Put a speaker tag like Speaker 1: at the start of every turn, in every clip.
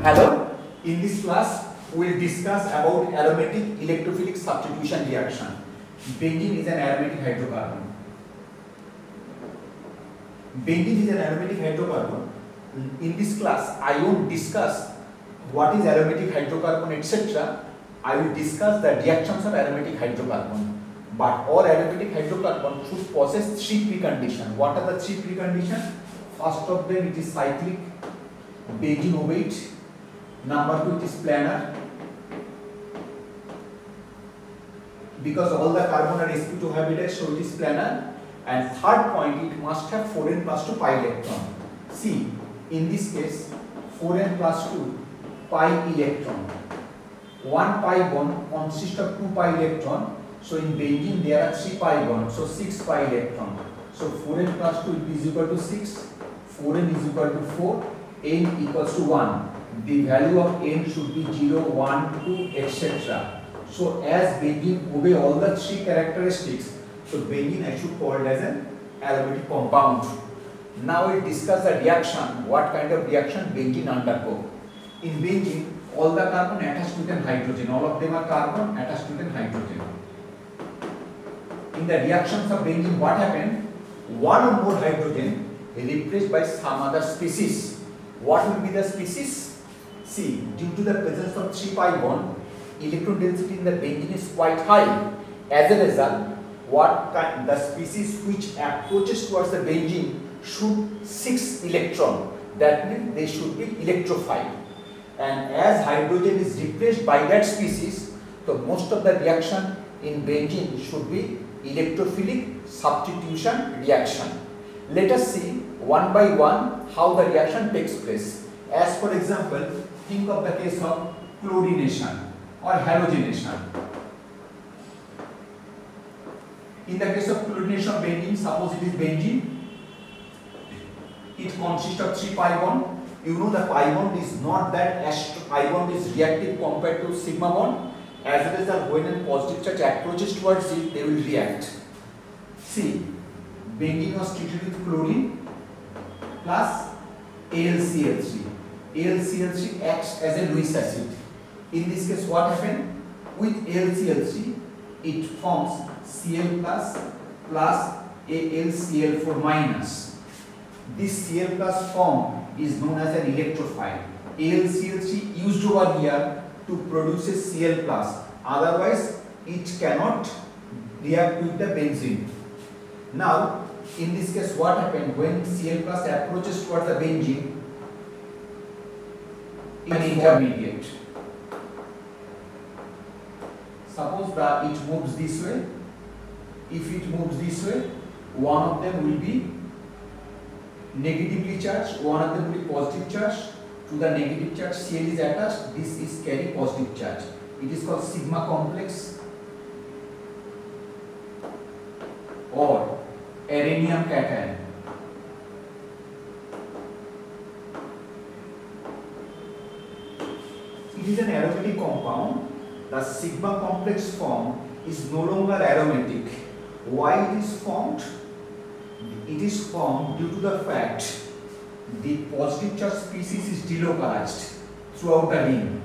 Speaker 1: Hello, in this class we will discuss about aromatic electrophilic substitution reaction. Benzene is an aromatic hydrocarbon. Benzene is an aromatic hydrocarbon. In this class I won't discuss what is aromatic hydrocarbon etc. I will discuss the reactions of aromatic hydrocarbon. But all aromatic hydrocarbon should possess three preconditions. What are the three preconditions? First of them, it is cyclic, benzene ovate. Number two, it is planar, because all the carbon are sp2 habitat, so it is planar. And third point, it must have 4n plus 2 pi electron. See, in this case, 4n plus 2 pi electron. One pi bond consists of 2 pi electron. So in benzene there are 3 pi bonds, so 6 pi electron. So 4n plus 2 is equal to 6, 4n is equal to 4, n equals to 1. The value of n should be 0, 1, 2, etc. So as benzene obey all the three characteristics, so benzene I should call it as an aromatic compound. Now we discuss the reaction, what kind of reaction benzene undergo. In benzene, all the carbon attached with an hydrogen, all of them are carbon attached with an hydrogen. In the reactions of benzene, what happened? One or more hydrogen replaced by some other species. What will be the species? See, due to the presence of 3 pi bond, electron density in the benzene is quite high. As a result, the species which approaches towards the benzene should 6 electron. That means they should be electrophile. And as hydrogen is replaced by that species, so most of the reaction in benzene should be electrophilic substitution reaction. Let us see one by one how the reaction takes place. As for example, think of the case of chlorination or halogenation. In the case of chlorination of benzene, suppose it is benzene, it consists of 3 pi bond. You know the pi bond is not that pi bond is reactive compared to sigma bond. As a result, when a positive charge approaches towards it, they will react. See, benzene was treated with chlorine plus AlCl3. AlCl3 acts as a Lewis acid. In this case, what happened? With AlCl3, it forms Cl plus AlCl4 minus. This Cl plus form is known as an electrophile. AlCl3 used over here to produce a Cl plus. Otherwise, it cannot react with the benzene. Now, in this case, what happened when Cl plus approaches towards the benzene? An intermediate. Suppose that it moves this way. If it moves this way, one of them will be negatively charged, one of them will be positive charge. To the negative charge Cl is attached, this is carry positive charge. It is called sigma complex or arrhenium cation. It is an aromatic compound. The sigma complex form is no longer aromatic. Why it is formed? It is formed due to the fact the positive charge species is delocalized throughout the ring.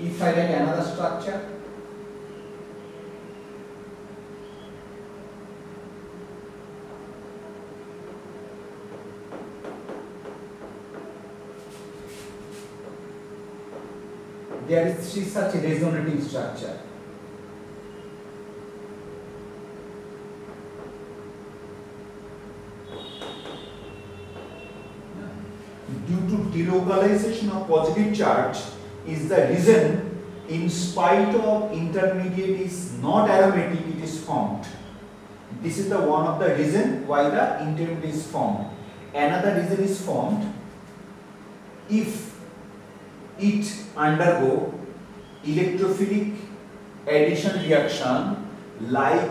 Speaker 1: If I write another structure, there is such a resonating structure. Due to delocalization of positive charge is the reason, in spite of intermediate is not aromatic, it is formed. This is the one of the reason why the intermediate is formed. Another reason is formed if it undergo electrophilic addition reaction like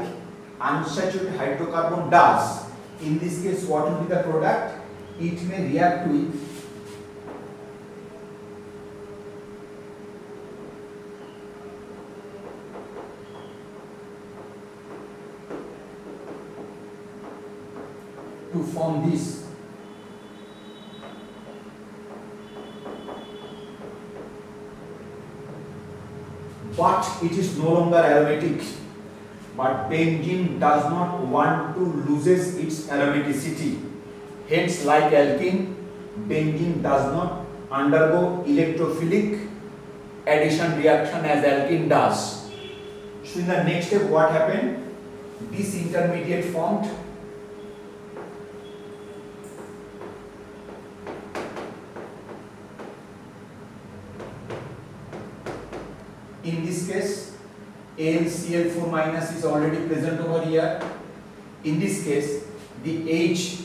Speaker 1: unsaturated hydrocarbon does. In this case, what will be the product? It may react with to form this but it is no longer aromatic. But benzene does not want to loses its aromaticity. Hence, like alkene, benzene does not undergo electrophilic addition reaction as alkene does. So in the next step, what happened? This intermediate formed. In this case, AlCl4 minus is already present over here. In this case, the H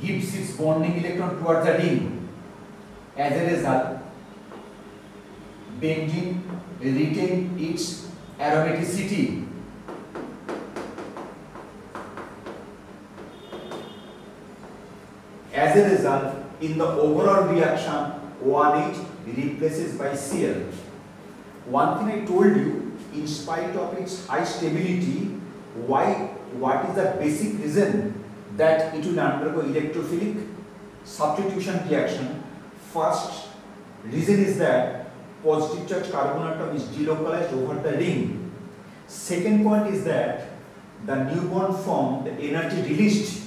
Speaker 1: gives its bonding electron towards the ring. As a result, benzene retains its aromaticity. As a result, in the overall reaction, OH replaces by Cl. One thing I told you, in spite of its high stability, what is the basic reason that it will undergo electrophilic substitution reaction? First reason is that positive charge carbon atom is delocalized over the ring. Second point is that the new bond formed, the energy released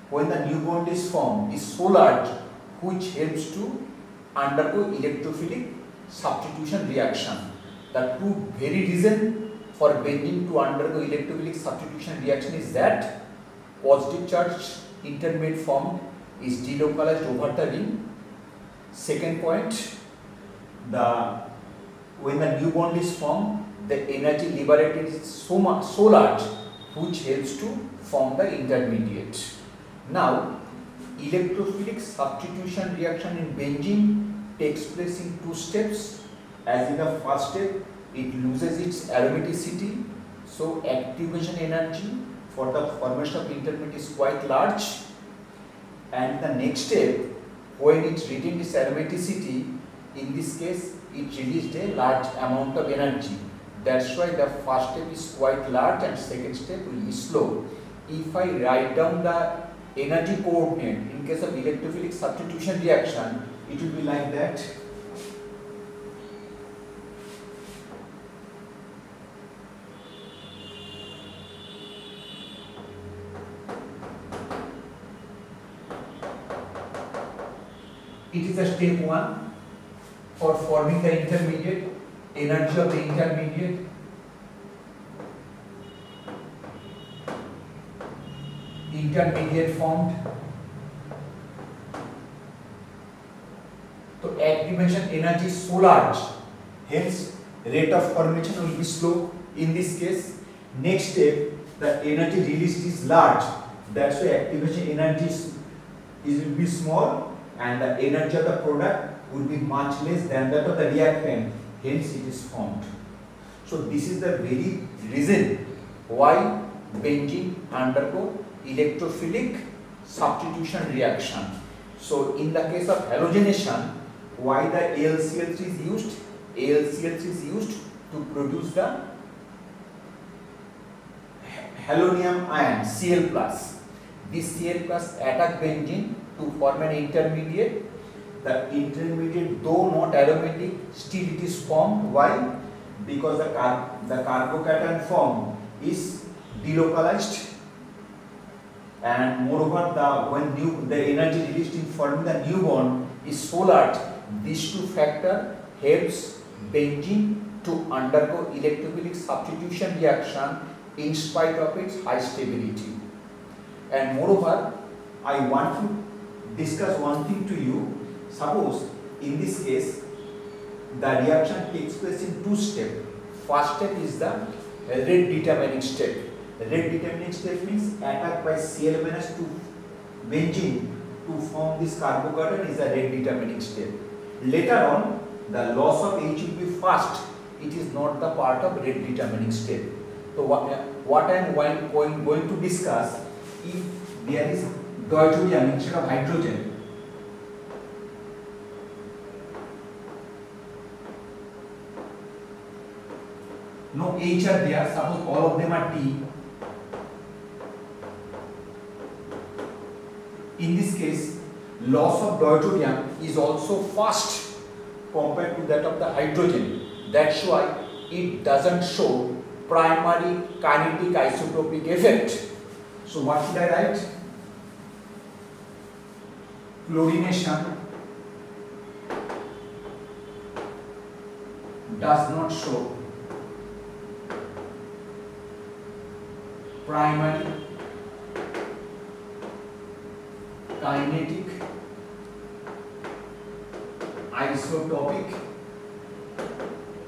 Speaker 1: when the new bond is formed is so large, which helps to undergo electrophilic substitution reaction. The two very reason for benzene to undergo electrophilic substitution reaction is that positive charge intermediate formed is delocalized over the ring. Second point, when the new bond is formed, the energy liberated is so large, which helps to form the intermediate. Now, electrophilic substitution reaction in benzene takes place in two steps. As in the first step, it loses its aromaticity, so activation energy for the formation of intermediate is quite large. And the next step, when it retains its aromaticity, in this case, it released a large amount of energy. That's why the first step is quite large and second step will be slow. If I write down the energy coordinate in case of electrophilic substitution reaction, it will be like that. It is a step 1 for forming the intermediate, energy of the intermediate. Intermediate formed. So activation energy is so large, hence rate of formation will be slow in this case. Next step, the energy released is large, that's why activation energy will be small and the energy of the product would be much less than that of the reactant, hence it is formed. So this is the very reason why benzene undergo electrophilic substitution reaction. So in the case of halogenation, why the AlCl3 is used? AlCl3 is used to produce the halonium ion Cl+. This Cl+ attack benzene to form an intermediate. The intermediate, though not aromatic, still it is formed. Why? Because the carbocation form is delocalized, and moreover when the energy released in forming the new bond is so large, these two factors helps benzene to undergo electrophilic substitution reaction in spite of its high stability. And moreover, I want to discuss one thing to you. Suppose in this case the reaction takes place in two steps. First step is the rate determining step. Rate determining step means attack by Cl- to benzene to form this carbocation is a rate determining step. Later on, the loss of H will be fast. It is not the part of rate determining step. So what I am going to discuss, if there is deuterium instead of hydrogen, no H are there, suppose all of them are T. In this case, loss of deuterium is also fast compared to that of the hydrogen. That's why it doesn't show primary kinetic isotopic effect. So what should I write? Chlorination does not show primary kinetic isotopic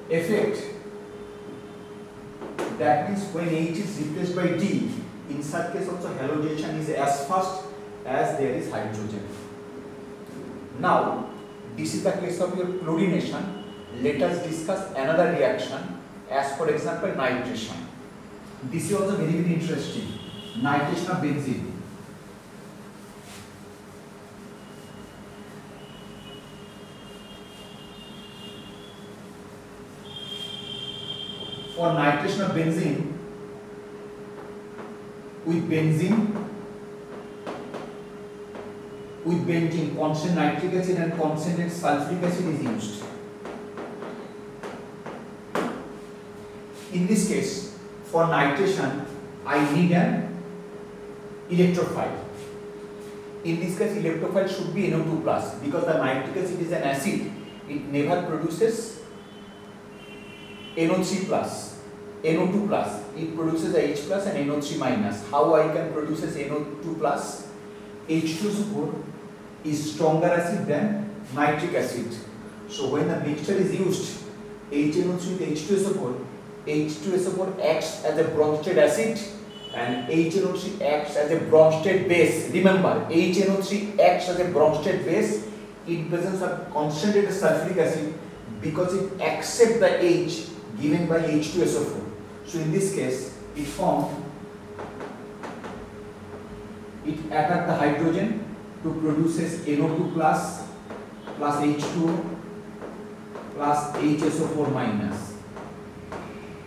Speaker 1: effect. That means when H is replaced by D, in such case also halogation is as fast as there is hydrogen. Now, this is the case of your chlorination. Let us discuss another reaction, as for example nitration. This is also very interesting. Nitration of benzene. For nitration of benzene, with benzene, constant nitric acid and constant sulfuric acid is used. In this case, for nitration, I need an electrophile. In this case, electrophile should be NO2 plus, because the nitric acid is an acid. It never produces NO3 plus, NO2 plus. It produces H plus and NO3 minus. How I can produce NO2 plus? H2SO4 is stronger acid than nitric acid. So when the mixture is used, HNO3 with H2SO4, H2SO4 acts as a Bronsted acid and HNO3 acts as a Bronsted base. Remember, HNO3 acts as a Bronsted base in presence of concentrated sulfuric acid because it accepts the H given by H2SO4. So in this case, it attacked the hydrogen to produces NO2 plus H2O plus HSO4 minus.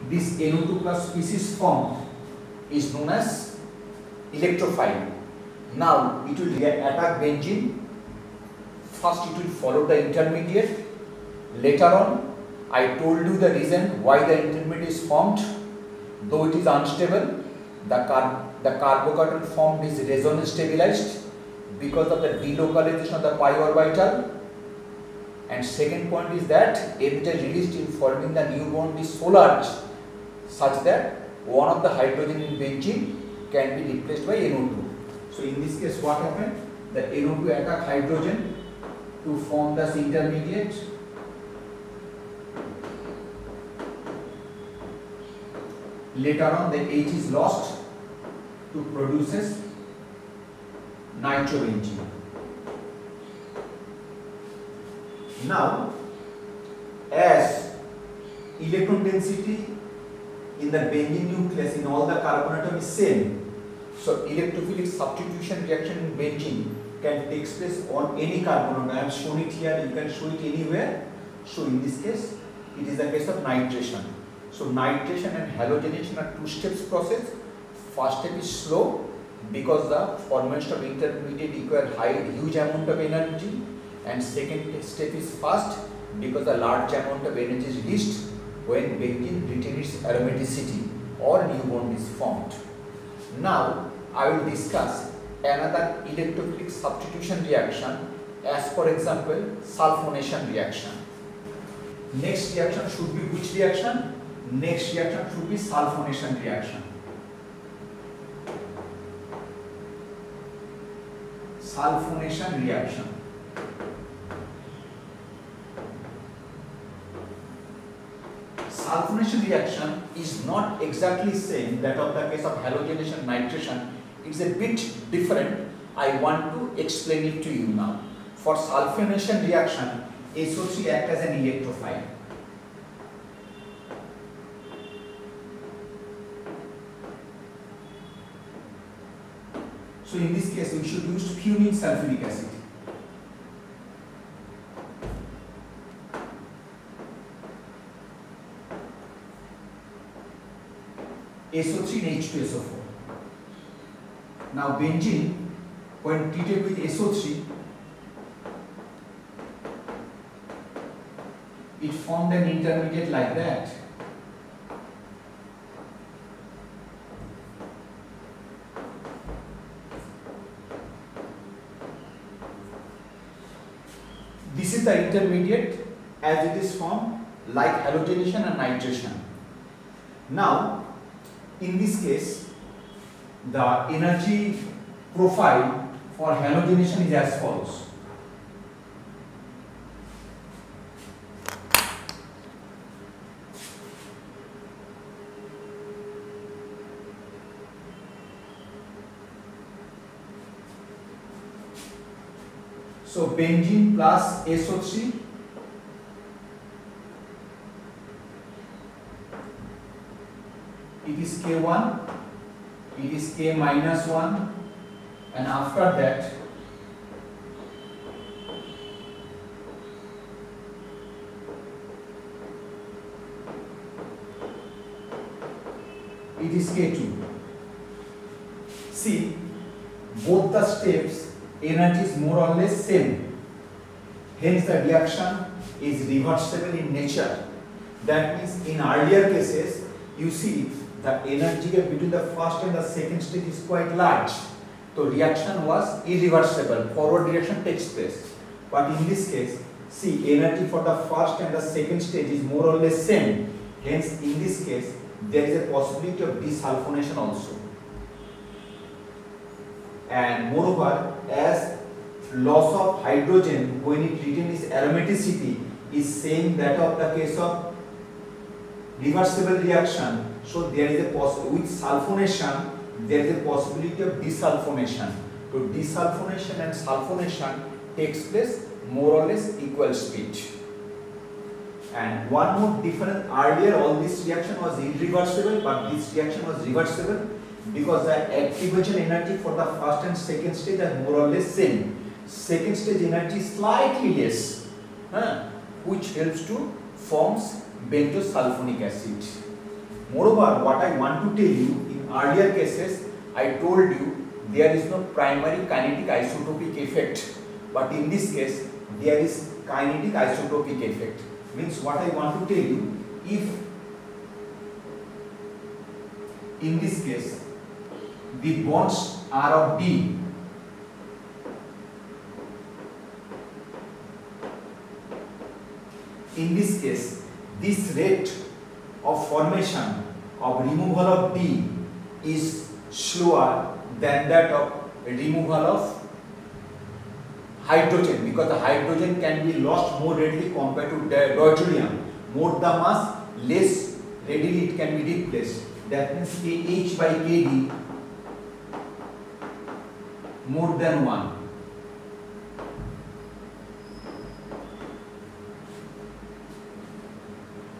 Speaker 1: This NO2 plus species formed is known as electrophile. Now it will attack benzene. First it will follow the intermediate. Later on, I told you the reason why the intermediate is formed. Though it is unstable, the carbocation formed is resonance stabilized because of the delocalization of the pi orbital. And second point is that emitter released in forming the new bond is so large such that one of the hydrogen in benzene can be replaced by NO2. So in this case, what happened? The NO2 attack hydrogen to form this intermediate. Later on, the H is lost to produces nitrobenzene. Now, as electron density in the benzene nucleus in all the carbon atom is same, so electrophilic substitution reaction in benzene can take place on any carbon atom. I have shown it here, you can show it anywhere. So in this case, it is the case of nitration. So nitration and halogenation are two steps process. First step is slow because the formation of intermediate require huge amount of energy, and second step is fast because a large amount of energy is released when benzene retains its aromaticity or new bond is formed. Now I will discuss another electrophilic substitution reaction, as for example sulfonation reaction. Next reaction should be which reaction? Next reaction should be sulfonation reaction. Sulfonation reaction. Sulfonation reaction is not exactly same that of the case of halogenation nitration. It's a bit different. I want to explain it to you now. For sulfonation reaction, SO3 acts as an electrophile. So in this case, we should use fuming sulfuric acid. SO3 and H2SO4. Now benzene, when treated with SO3, it formed an intermediate like that. is the intermediate as it is formed like halogenation and nitration. Now, in this case, the energy profile for halogenation is as follows. So benzene plus SO3 it is K1, it is K minus 1, and after that it is K2. See, both the steps energy is more or less same, hence the reaction is reversible in nature. That means in earlier cases you see the energy gap between the first and the second stage is quite large, so reaction was irreversible, forward reaction takes place. But in this case, see, energy for the first and the second stage is more or less same, hence in this case there is a possibility of desulfonation also. And moreover, as loss of hydrogen when it retains its aromaticity is same that of the case of reversible reaction, so there is a possibility with sulfonation there is a possibility of desulfonation. So desulfonation and sulfonation takes place more or less equal speed. And one more difference, earlier all this reaction was irreversible, but this reaction was reversible because the activation energy for the first and second stage are more or less same. Second stage energy is slightly less, which helps to forms benzosulfonic acid. Moreover, what I want to tell you, in earlier cases I told you there is no primary kinetic isotopic effect, but in this case there is kinetic isotopic effect. Means what I want to tell you, if in this case the bonds are of D, in this case this rate of formation of removal of D is slower than that of removal of hydrogen, because the hydrogen can be lost more readily compared to deuterium. More the mass, less readily it can be replaced. That means Kh by Kd more than 1.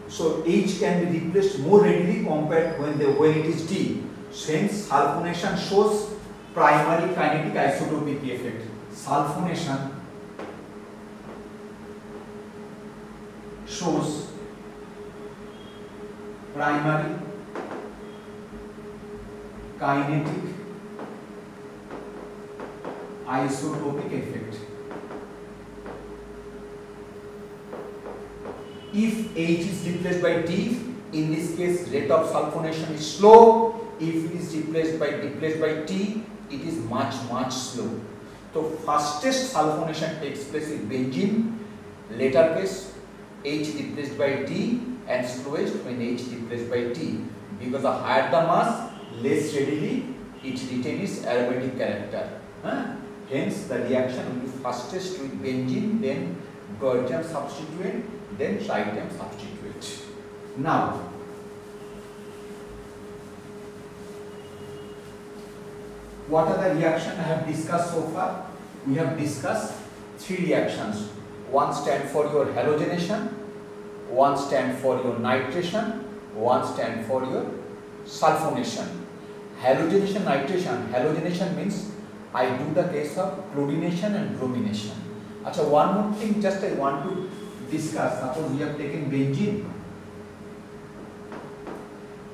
Speaker 1: So H can be replaced more readily compared when it is D. Hence sulfonation shows primary kinetic isotopic effect. Sulfonation shows primary kinetic isotopic effect. If H is replaced by D, in this case rate of sulfonation is slow. If it is replaced by T, it is much slow. So fastest sulfonation takes place in benzene, later case H replaced by D, and slowest when H replaced by T, because the higher the mass, less readily it retains its aromatic character. Hence the reaction will be fastest with benzene, then deuterium substituent, then tritium substituent. Now, what are the reactions I have discussed so far? We have discussed 3 reactions. One stands for your halogenation, one stands for your nitration, one stands for your sulfonation. Halogenation, nitration. Halogenation means I do the case of chlorination and bromination. Achha, one more thing just I want to discuss. Suppose we have taken benzene,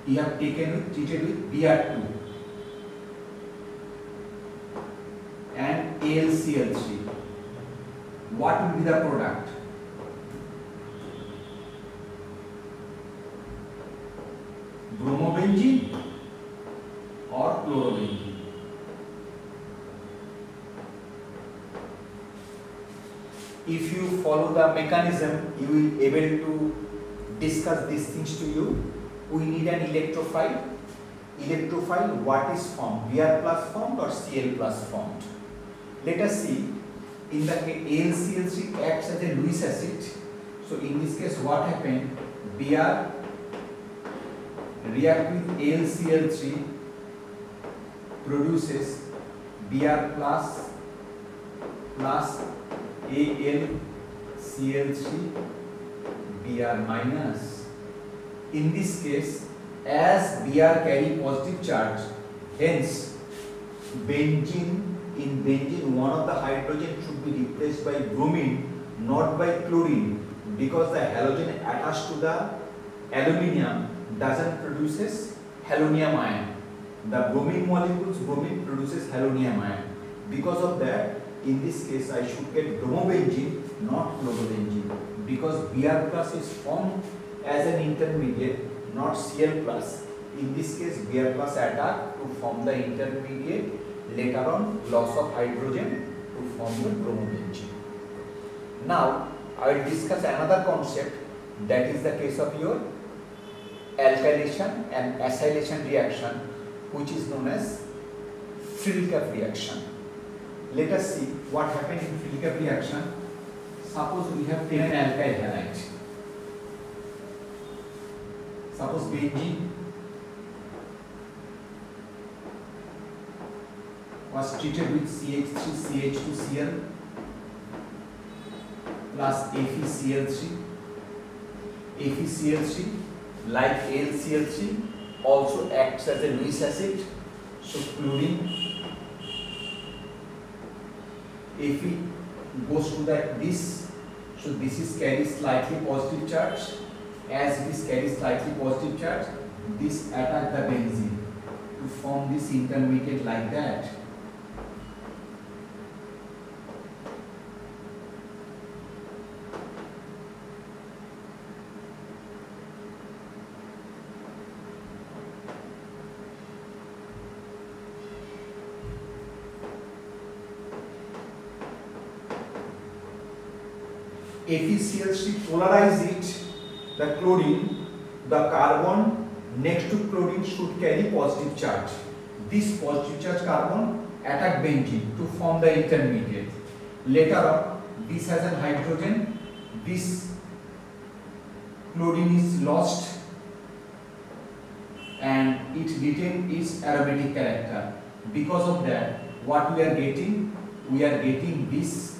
Speaker 1: we have treated with Br2 and AlCl3. What will be the product? Bromobenzene or chlorobenzene? if you follow the mechanism, you will able to discuss these things to you. We need an electrophile. Electrophile, what is formed? Br plus formed or Cl plus formed? Let us see. In the case, AlCl3 acts as a Lewis acid. So in this case, what happened? Br react with AlCl3, produces Br plus AlCl3 Br minus. In this case, as Br carry positive charge, hence benzene, in benzene one of the hydrogen should be replaced by bromine, not by chlorine, because the halogen attached to the aluminium doesn't produces halonium ion. The bromine molecules, bromine produces halonium ion. Because of that, in this case I should get bromobenzene, not chlorobenzene, because Br plus is formed as an intermediate, not Cl plus. In this case, Br plus attack to form the intermediate, later on loss of hydrogen to form the bromobenzene. Now I will discuss another concept, that is the case of your alkylation and acylation reaction, which is known as Friedel reaction. Let us see what happened in Friedel reaction. Suppose we have taken alkyl halide. Suppose benzene was treated with CH3CH2Cl plus FeCl3. FeCl3, like AlCl3, also acts as a Lewis acid. So chlorine, Fe goes to this, so this is carries slightly positive charge. As this carries slightly positive charge, this attack the benzene to form this intermediate like that. FeCl3 polarize it, the chlorine, the carbon next to chlorine should carry positive charge. This positive charge carbon attack benzene to form the intermediate. Later on, this has an hydrogen, this chlorine is lost and it retains its aromatic character. Because of that, what we are getting? We are getting this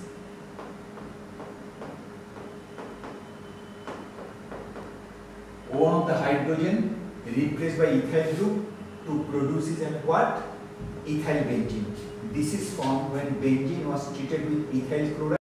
Speaker 1: one of the hydrogen replaced by ethyl group to produce is what? Ethyl benzene. This is formed when benzene was treated with ethyl chloride.